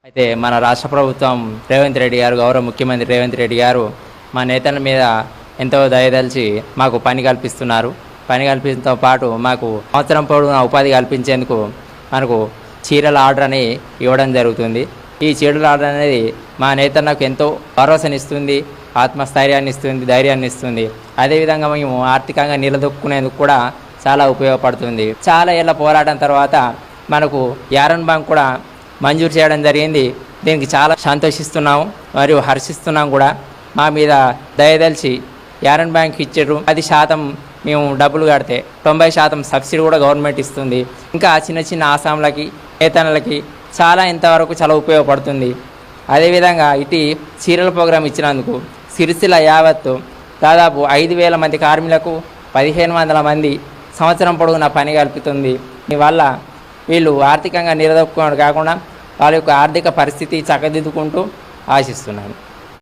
అయితే మన రాష్ట్ర ప్రభుత్వం రేవంత్ రెడ్డి గారు, గౌరవ ముఖ్యమంత్రి రేవంత్ రెడ్డి గారు మా నేతల మీద ఎంతో దయదలిచి మాకు పని కల్పిస్తున్నారు. పని కల్పించడంతో పాటు మాకు సంవత్సరం పొడవునా ఉపాధి కల్పించేందుకు మనకు చీరల ఆర్డర్ అని ఇవ్వడం జరుగుతుంది. ఈ చీరల ఆర్డర్ అనేది మా నేతలకు ఎంతో భరోసానిస్తుంది, ఆత్మస్థైర్యాన్ని ఇస్తుంది, ధైర్యాన్ని ఇస్తుంది. అదేవిధంగా మేము ఆర్థికంగా నిలదొక్కునేందుకు కూడా చాలా ఉపయోగపడుతుంది. చాలా ఏళ్ళ పోరాటం తర్వాత మనకు యారన్ బ్యాంక్ కూడా మంజూరు చేయడం జరిగింది. దీనికి చాలా సంతోషిస్తున్నాము మరియు హర్షిస్తున్నాం కూడా. మా మీద దయదలిచి యారన్ బ్యాంక్ ఇచ్చారు. 10% మేము డబ్బులు కడితే 90% సబ్సిడీ కూడా గవర్నమెంట్ ఇస్తుంది. ఇంకా చిన్న చిన్న ఆసాంలకి, నేతన్నలకి ఇంతవరకు చాలా ఉపయోగపడుతుంది. అదేవిధంగా ఇటు చీరల ప్రోగ్రాం ఇచ్చినందుకు సిరిసిల్ల యావత్తు దాదాపు 5,000 మంది కార్మికులకు 1,500 మంది సంవత్సరం పొడవునా పని కల్పుతుంది. దీనివల్ల వీళ్ళు ఆర్థికంగా నిలదొక్కుకోవడం కాకుండా వాళ్ళ యొక్క ఆర్థిక పరిస్థితి చక్కదిద్దుకుంటూ ఆశిస్తున్నాను.